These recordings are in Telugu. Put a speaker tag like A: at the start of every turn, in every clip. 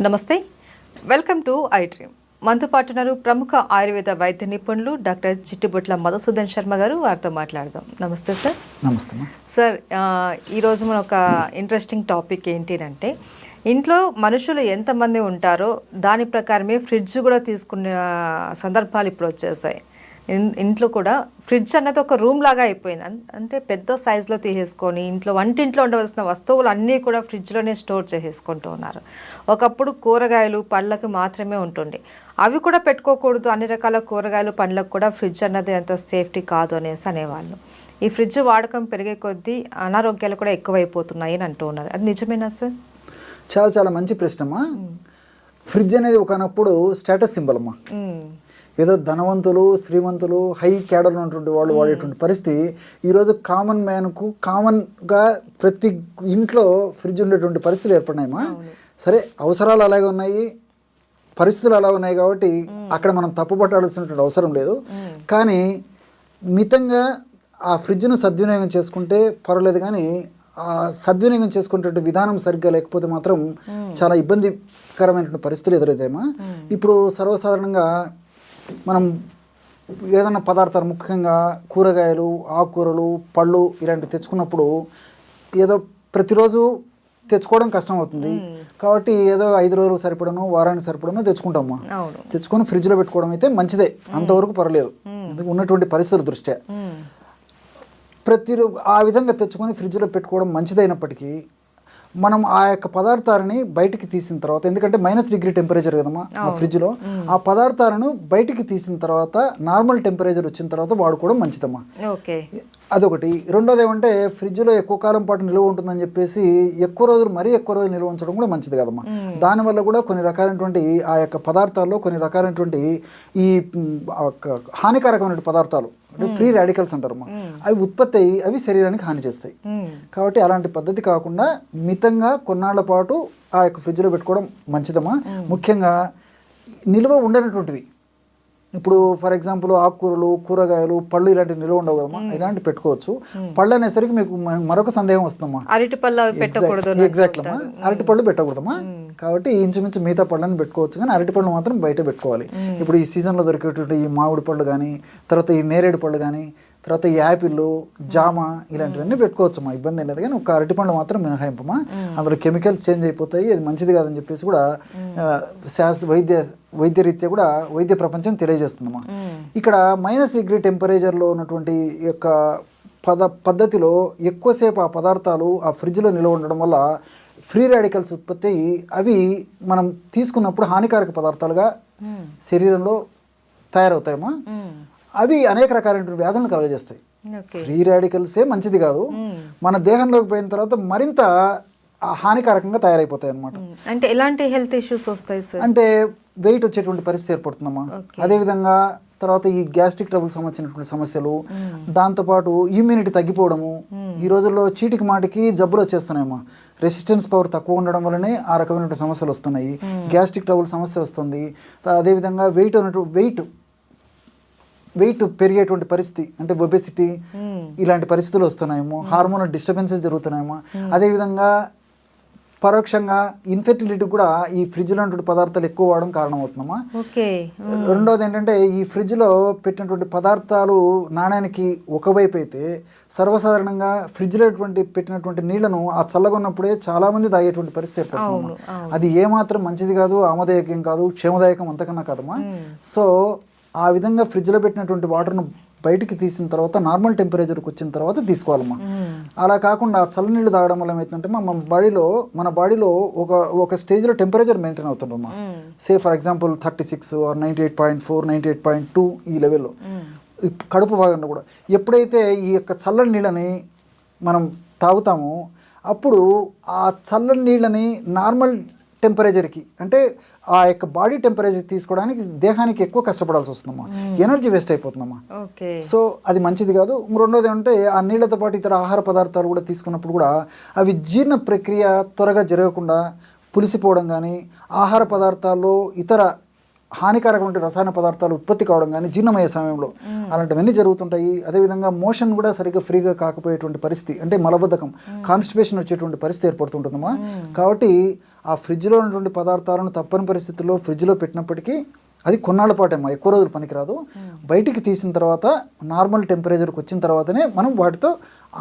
A: నమస్తే, వెల్కమ్ టు ఐ డ్రీమ్. మనతో పాటు ఉన్నారు ప్రముఖ ఆయుర్వేద వైద్య నిపుణులు డాక్టర్ చిట్టిబొట్ల మధుసూదన్ శర్మ గారు. వారితో మాట్లాడదాం. నమస్తే సార్.
B: నమస్తే
A: సార్, ఈరోజు మన ఒక ఇంట్రెస్టింగ్ టాపిక్ ఏంటి అంటే, ఇంట్లో మనుషులు ఎంతమంది ఉంటారో దాని ప్రకారమే ఫ్రిడ్జ్ కూడా తీసుకునే సందర్భాలు ఇప్పుడు వచ్చేసాయి. ఇంట్లో కూడా ఫ్రిడ్జ్ అన్నది ఒక రూమ్ లాగా అయిపోయింది. అంటే పెద్ద సైజులో తీసేసుకొని ఇంట్లో వంటింట్లో ఉండవలసిన వస్తువులు అన్నీ కూడా ఫ్రిడ్జ్లోనే స్టోర్ చేసేసుకుంటూ ఉన్నారు. ఒకప్పుడు కూరగాయలు పళ్ళకు మాత్రమే ఉంటుండే, అవి కూడా పెట్టుకోకూడదు. అన్ని రకాల కూరగాయలు పండ్లకు కూడా ఫ్రిడ్జ్ అన్నది అంత సేఫ్టీ కాదు అనేసి అనేవాళ్ళు. ఈ ఫ్రిడ్జ్ వాడకం పెరిగే కొద్దీ అనారోగ్యాలు కూడా ఎక్కువైపోతున్నాయి అని అంటూ ఉన్నారు. అది నిజమేనా సార్?
B: చాలా చాలా మంచి ప్రశ్నమ్మా. ఫ్రిడ్జ్ అనేది ఒకనప్పుడు స్టేటస్ సింబల్ అమ్మా. ఏదో ధనవంతులు, శ్రీమంతులు, హై క్యాడర్ ఉన్నటువంటి వాళ్ళు వాడేటువంటి పరిస్థితి ఈరోజు కామన్ మ్యాన్కు కామన్గా ప్రతి ఇంట్లో ఫ్రిడ్జ్ ఉండేటువంటి పరిస్థితులు ఏర్పడినాయమ్మా. సరే, అవసరాలు అలాగే ఉన్నాయి, పరిస్థితులు అలా ఉన్నాయి కాబట్టి అక్కడ మనం తప్పుపట్టాల్సినటువంటి అవసరం లేదు. కానీ మితంగా ఆ ఫ్రిడ్జ్ను సద్వినియోగం చేసుకుంటే పర్వాలేదు. కానీ ఆ సద్వినియోగం చేసుకునేటువంటి విధానం సరిగ్గా లేకపోతే మాత్రం చాలా ఇబ్బందికరమైనటువంటి పరిస్థితులు ఎదురవుతాయమ్మా. ఇప్పుడు సర్వసాధారణంగా మనం ఏదైనా పదార్థాలు, ముఖ్యంగా కూరగాయలు, ఆకుకూరలు, పళ్ళు ఇలాంటివి తెచ్చుకున్నప్పుడు ఏదో ప్రతిరోజు తెచ్చుకోవడం కష్టం అవుతుంది. కాబట్టి ఏదో 5 రోజులు సరిపడను, వారానికి సరిపడను తెచ్చుకుంటామమ్మా. తెచ్చుకొని ఫ్రిడ్జ్లో పెట్టుకోవడం అయితే మంచిదే, అంతవరకు పర్లేదు ఉన్నటువంటి పరిస్థితుల దృష్ట్యా. ఆ విధంగా తెచ్చుకొని ఫ్రిడ్జ్లో పెట్టుకోవడం మంచిదైనప్పటికీ మనం ఆ యొక్క పదార్థాలని బయటికి తీసిన తర్వాత, ఎందుకంటే -3 టెంపరేచర్ కదమ్మా ఆ ఫ్రిడ్జ్లో, ఆ పదార్థాలను బయటికి తీసిన తర్వాత నార్మల్ టెంపరేచర్ వచ్చిన తర్వాత వాడుకోవడం మంచిదమ్మా. అదొకటి. రెండోది ఏమంటే, ఫ్రిడ్జ్లో ఎక్కువ కాలం పాటు నిల్వ ఉంటుందని చెప్పేసి మరీ ఎక్కువ రోజులు నిల్వ ఉంచడం కూడా మంచిది కదమ్మా. దానివల్ల కూడా కొన్ని రకాలైనటువంటి ఆ యొక్క పదార్థాల్లో కొన్ని రకాలైనటువంటి ఈ హానికారకమైన పదార్థాలు అంటే ఫ్రీ రాడికల్స్ అంటారమ్మా, అవి ఉత్పత్తి అయ్యి అవి శరీరానికి హాని చేస్తాయి. కాబట్టి అలాంటి పద్ధతి కాకుండా మితంగా కొన్నాళ్ల పాటు ఆ యొక్క ఫ్రిడ్జ్లో పెట్టుకోవడం మంచిదమ్మా. ముఖ్యంగా నిల్వ ఉండనటువంటివి, ఇప్పుడు ఫర్ ఎగ్జాంపుల్ ఆకుకూరలు, కూరగాయలు, పళ్ళు ఇలాంటివి నిల్వ ఉండవు కదమ్మా, ఇలాంటి పెట్టుకోవచ్చు. పళ్ళు అనేసరికి మీకు మరొక సందేహం వస్తుందమ్మా,
A: అరటి పళ్ళు పెట్టకూడదు.
B: ఎగ్జాక్ట్ అమ్మా, అరటి పళ్ళు పెట్టకూడదమ్మా. కాబట్టి ఇంచుమించు మిగతా పళ్ళని పెట్టుకోవచ్చు, కానీ అరటి పళ్ళు మాత్రం బయట పెట్టుకోవాలి. ఇప్పుడు ఈ సీజన్లో దొరికేటువంటి ఈ మామిడి పళ్ళు కానీ, తర్వాత ఈ నేరేడు పళ్ళు కానీ, తర్వాత ఈ యాపిల్, జామ ఇలాంటివన్నీ పెట్టుకోవచ్చమ్మా, ఇబ్బంది ఏం లేదు. కానీ ఒక అరటిపండు మాత్రం మినహాయింపమ్మా, అందులో కెమికల్స్ చేంజ్ అయిపోతాయి, అది మంచిది కాదని చెప్పేసి కూడా వైద్యరీత్యా కూడా వైద్య ప్రపంచం తెలియజేస్తుందమ్మా. ఇక్కడ -3 టెంపరేచర్లో ఉన్నటువంటి యొక్క పద్ధతిలో ఎక్కువసేపు ఆ పదార్థాలు ఆ ఫ్రిడ్జ్లో నిల్వ ఉండడం వల్ల ఫ్రీ రాడికల్స్ ఉత్పత్తి అయ్యి అవి మనం తీసుకున్నప్పుడు హానికారక పదార్థాలుగా శరీరంలో తయారవుతాయమ్మా. అవి అనేక రకాలైన వ్యాధులను కలుగజేస్తాయి. ఫ్రీ రాడికల్సే మంచిది కాదు, మన దేహంలోకి పోయిన తర్వాత మరింత హానికారకంగా తయారైపోతాయి అన్నమాట.
A: అంటే ఎలాంటి హెల్త్ ఇష్యూస్ వస్తాయి సార్?
B: అంటే వెయిట్ వచ్చేటువంటి పరిస్థితి ఏర్పడుతుందమ్మా. అదేవిధంగా తర్వాత ఈ గ్యాస్ట్రిక్ ట్రబుల్ సంబంధించినటువంటి సమస్యలు, దాంతోపాటు ఇమ్యూనిటీ తగ్గిపోవడము. ఈ రోజుల్లో చీటికి మాటికి జబ్బులు వచ్చేస్తున్నాయమ్మా. రెసిస్టెన్స్ పవర్ తక్కువ ఉండడం వల్లనే ఆ రకమైన సమస్యలు వస్తున్నాయి. గ్యాస్ట్రిక్ ట్రబుల్ సమస్య వస్తుంది. అదేవిధంగా వెయిట్ పెరిగేటువంటి పరిస్థితి, అంటే ఒబెసిటీ ఇలాంటి పరిస్థితులు వస్తున్నాయేమో. Hormonal disturbances జరుగుతున్నాయేమో. అదేవిధంగా పరోక్షంగా ఇన్ఫెర్టిలిటీ కూడా ఈ ఫ్రిడ్జ్లో ఉన్నటువంటి పదార్థాలు ఎక్కువ వాడడం కారణమవుతుందమ్మా. రెండోది ఏంటంటే, ఈ ఫ్రిడ్జ్లో పెట్టినటువంటి పదార్థాలు నాణ్యానికి ఒకవైపు అయితే, సర్వసాధారణంగా ఫ్రిడ్జ్లో పెట్టినటువంటి నీళ్లను ఆ చల్లగా ఉన్నప్పుడే చాలామంది తాగేటువంటి పరిస్థితి ఏర్పడుతుంది. అది ఏమాత్రం మంచిది కాదు, ఆమదాయకం కాదు, క్షేమదాయకం అంతకన్నా కాదమ్మా. సో ఆ విధంగా ఫ్రిడ్జ్లో పెట్టినటువంటి వాటర్ను బయటికి తీసిన తర్వాత నార్మల్ టెంపరేచర్కి వచ్చిన తర్వాత తీసుకోవాలమ్మా. అలా కాకుండా చల్లనీళ్ళు తాగడం వల్ల ఏమవుతుందంటే మన బాడీలో ఒక స్టేజ్లో టెంపరేచర్ మెయింటైన్ అవుతుందమ్మా. సే ఫర్ ఎగ్జాంపుల్ 36 or 98.4, 98.2 ఈ లెవెల్లో కడుపు భాగంలో కూడా. ఎప్పుడైతే ఈ యొక్క చల్లని నీళ్ళని మనం తాగుతామో అప్పుడు ఆ చల్లని నీళ్ళని నార్మల్ టెంపరేచర్కి, అంటే ఆ యొక్క బాడీ టెంపరేచర్ తీసుకోవడానికి దేహానికి ఎక్కువ కష్టపడాల్సి వస్తుందమ్మా. Energy waste అయిపోతుందమ్మా. సో అది మంచిది కాదు. రెండోది అంటే, ఆ నీళ్లతో పాటు ఇతర ఆహార పదార్థాలు కూడా తీసుకున్నప్పుడు కూడా అవి జీర్ణ ప్రక్రియ త్వరగా జరగకుండా పులిసిపోవడం కానీ, ఆహార పదార్థాల్లో ఇతర హానికారకమైన రసాయన పదార్థాలు ఉత్పత్తి కావడం కానీ జీర్ణమయ్యే సమయంలో అలాంటివన్నీ జరుగుతుంటాయి. అదేవిధంగా మోషన్ కూడా సరిగ్గా ఫ్రీగా కాకపోయేటువంటి పరిస్థితి, అంటే మలబద్ధకం, కాన్స్టిపేషన్ వచ్చేటువంటి పరిస్థితి ఏర్పడుతుంటుందమ్మా. కాబట్టి ఆ ఫ్రిడ్జ్లో ఉన్నటువంటి పదార్థాలను తప్పని పరిస్థితుల్లో ఫ్రిడ్జ్లో పెట్టినప్పటికీ అది కొన్నాళ్ళ పాటేమో, ఎక్కువ రోజులు పనికిరాదు. బయటికి తీసిన తర్వాత నార్మల్ టెంపరేచర్కి వచ్చిన తర్వాతనే మనం వాటితో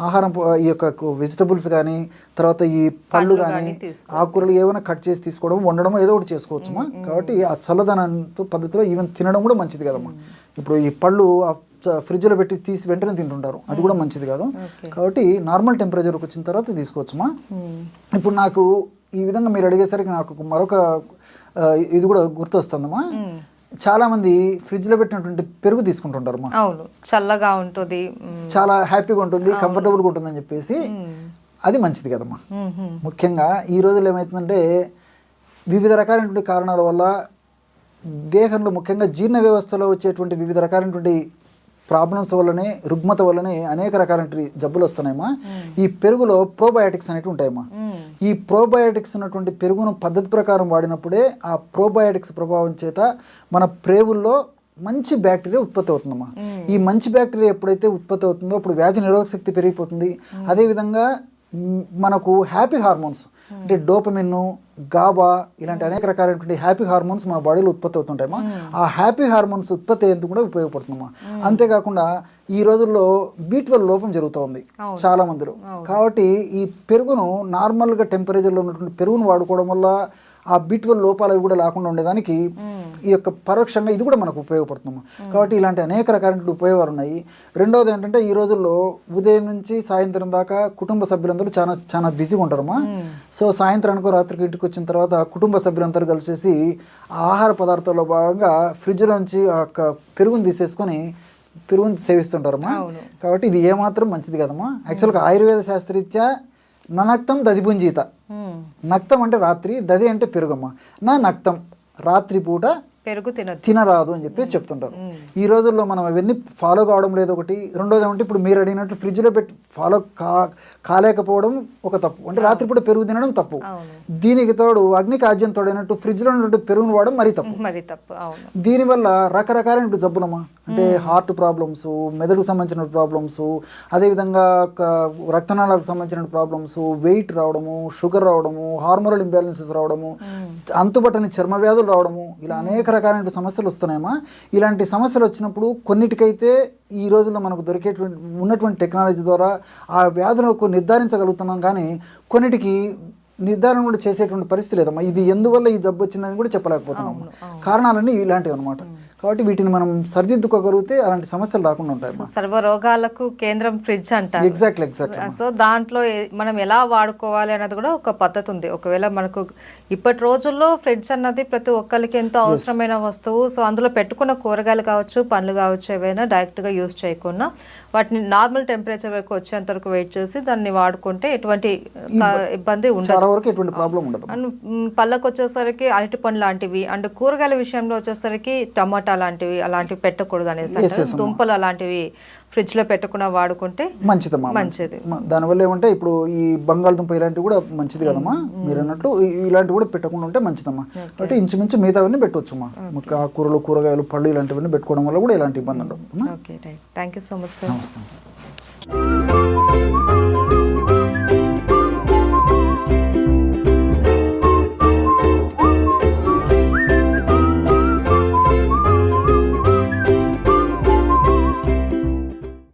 B: ఆహారం, ఈ యొక్క వెజిటబుల్స్ కానీ, తర్వాత ఈ పళ్ళు కానీ, ఆకుకూరలు ఏమైనా కట్ చేసి తీసుకోవడం, వండడం ఏదో ఒకటి చేసుకోవచ్చుమా. కాబట్టి ఆ చల్లదనంతో పద్ధతిలో ఈవెన్ తినడం కూడా మంచిది కదమ్మా. ఇప్పుడు ఈ పళ్ళు ఫ్రిడ్జ్లో పెట్టి తీసి వెంటనే తింటుంటారు, అది కూడా మంచిది కాదు. కాబట్టి నార్మల్ టెంపరేచర్కి వచ్చిన తర్వాత తీసుకోవచ్చుమా. ఇప్పుడు నాకు ఈ విధంగా మీరు అడిగేసరికి నాకు మరొక ఇది కూడా గుర్తొస్తుందమ్మా. చాలా మంది ఫ్రిడ్జ్ లో పెట్టినటువంటి పెరుగు తీసుకుంటుంటారు.
A: అవును, చల్లగా ఉంటుంది,
B: చాలా హ్యాపీగా ఉంటుంది, కంఫర్టబుల్గా ఉంటుంది అని చెప్పేసి. అది మంచిది కదమ్మా. ముఖ్యంగా ఈ రోజుల్లో ఏమవుతుందంటే వివిధ రకాలైనటువంటి కారణాల వల్ల దేహంలో ముఖ్యంగా జీర్ణ వ్యవస్థలో వచ్చేటువంటి వివిధ రకాలైనటువంటి ప్రాబ్లమ్స్ వల్లనే, రుగ్మత వల్లనే అనేక రకాలైన జబ్బులు వస్తున్నాయమ్మా. ఈ పెరుగులో ప్రోబయాటిక్స్ అనేవి ఉంటాయమ్మా. ఈ ప్రోబయాటిక్స్ ఉన్నటువంటి పెరుగును పద్ధతి ప్రకారం వాడినప్పుడే ఆ ప్రోబయాటిక్స్ ప్రభావం చేత మన ప్రేవుల్లో మంచి బ్యాక్టీరియా ఉత్పత్తి అవుతుందమ్మా. ఈ మంచి బ్యాక్టీరియా ఎప్పుడైతే ఉత్పత్తి అవుతుందో అప్పుడు వ్యాధి నిరోధక శక్తి పెరిగిపోతుంది. అదేవిధంగా మనకు హ్యాపీ హార్మోన్స్, అంటే డోపమిన్, గాబా ఇలాంటి అనేక రకాలైనటువంటి హ్యాపీ హార్మోన్స్ మన బాడీలో ఉత్పత్తి అవుతుంటాయమ్మా. ఆ హ్యాపీ హార్మోన్స్ ఉత్పత్తి అయ్యేందుకు కూడా ఉపయోగపడుతుందమ్మా. అంతేకాకుండా ఈ రోజుల్లో B12 లోపం జరుగుతూ చాలా మందిలో. కాబట్టి ఈ పెరుగును నార్మల్గా టెంపరేచర్లో ఉన్నటువంటి పెరుగును వాడుకోవడం వల్ల ఆ B12 లోపాలు అవి కూడా లేకుండా ఉండేదానికి ఈ యొక్క పరోక్షంగా ఇది కూడా మనకు ఉపయోగపడుతుందమ్మా. కాబట్టి ఇలాంటి అనేక రకాలైన ఉపయోగాలు ఉన్నాయి. రెండవది ఏంటంటే ఈ రోజుల్లో ఉదయం నుంచి సాయంత్రం దాకా కుటుంబ సభ్యులందరూ చాలా చాలా బిజీగా ఉంటారమ్మా. సో సాయంత్రానికో రాత్రికి ఇంటికి వచ్చిన తర్వాత కుటుంబ సభ్యులందరూ కలిసేసి ఆహార పదార్థాల్లో భాగంగా ఫ్రిడ్జ్ నుంచి ఆ పెరుగుని తీసేసుకొని పెరుగుని సేవిస్తుంటారమ్మా. కాబట్టి ఇది ఏమాత్రం మంచిది కదమ్మా. యాక్చువల్గా ఆయుర్వేద శాస్త్రరీత్యా నక్తం దదిపుంజీత, నక్తం అంటే రాత్రి, దది అంటే పెరుగమ్మ. నక్తం రాత్రి పూట
A: పెరుగు
B: తినరాదు అని చెప్పేసి చెప్తుంటారు. ఈ రోజుల్లో మనం అవన్నీ ఫాలో కావడం లేదు ఒకటి. రెండోది ఏమంటే ఇప్పుడు మీరు అడిగినట్లు ఫ్రిడ్జ్లో పెట్టి ఫాలో కాలేకపోవడం ఒక తప్పు, అంటే రాత్రిపూట పెరుగు తినడం తప్పు. దీనికి తోడు అగ్నికి ఆజ్యం తోడైనట్టు ఫ్రిడ్జ్లో ఉన్నట్టు పెరుగును వాడడం మరీ తప్పు. దీనివల్ల రకరకాలైన జబ్బులమ్మా, అంటే హార్ట్ ప్రాబ్లమ్స్, మెదడుకు సంబంధించిన ప్రాబ్లమ్స్, అదేవిధంగా రక్తనాళాలకు సంబంధించిన ప్రాబ్లమ్స్, వెయిట్ రావడము, షుగర్ రావడము, హార్మోనల్ ఇంబ్యాలెన్సెస్ రావడము, అంతుబట్టని చర్మ వ్యాధులు రావడము, ఇలా అనేక రకాలైన సమస్యలు వస్తున్నాయమ్మా. ఇలాంటి సమస్యలు వచ్చినప్పుడు కొన్నిటికైతే ఈ రోజుల్లో మనకు దొరికేటువంటి ఉన్నటువంటి టెక్నాలజీ ద్వారా ఆ వ్యాధులకు నిర్ధారించగలుగుతున్నాం, కానీ కొన్నిటికి నిర్ధారణ కూడా చేసేటువంటి పరిస్థితి లేదమ్మా. ఇది ఎందువల్ల ఈ జబ్బు వచ్చిందని కూడా చెప్పలేకపోతున్నాము. కారణాలన్నీ ఇలాంటివి అనమాట. కాబట్టి వీటిని మనం సరిదిద్దుకోగలిగితే అలాంటి సమస్యలు రాకుండా ఉంటాయి.
A: సర్వ రోగాలకు కేంద్రం ఫ్రిడ్జ్ అంటారు.
B: ఎగ్జాక్ట్లీ.
A: సో దాంట్లో మనం ఎలా వాడుకోవాలి అనేది కూడా ఒక పద్ధతి ఉంది. ఒకవేళ మనకు ఇప్పటి రోజుల్లో ఫ్రిడ్జ్ అన్నది ప్రతి ఒక్కరికి ఎంతో అవసరమైన వస్తువు. సో అందులో పెట్టుకున్న కూరగాయలు కావచ్చు, పండ్లు కావచ్చు, ఏవైనా డైరెక్ట్గా యూజ్ చేయకుండా వాటిని నార్మల్ టెంపరేచర్ వరకు వచ్చేంత వరకు వెయిట్ చేసి దాన్ని వాడుకుంటే ఎటువంటి ఇబ్బంది ఉండదు,
B: ఎటువంటి ప్రాబ్లం ఉండదు.
A: అండ్ పళ్ళకు వచ్చేసరికి అరటి పండు లాంటివి, అండ్ కూరగాయల విషయంలో వచ్చేసరికి టమాటా లాంటివి అలాంటివి పెట్టకూడదు అనేసి, దుంపలు అలాంటివి ఫ్రిడ్జ్ లో పెట్టకుండా వాడుకుంటే మంచిది.
B: దానివల్ల ఏమంటే ఇప్పుడు ఈ బంగాళదుంప ఇలాంటివి కూడా మంచిది కదమ్మా. మీరు అన్నట్లు ఇలాంటివి కూడా పెట్టకుండా ఉంటే మంచిదమ్మా. అంటే ఇంచుమించు మిగతావన్నీ పెట్టవచ్చుమ్మా. కూరలు, కూరగాయలు, పళ్ళు ఇలాంటివన్నీ పెట్టుకోవడం వల్ల కూడా ఇలాంటి ఇబ్బంది ఉండదు.
A: Okay, right. Thank you so much sir.
B: నమస్తే.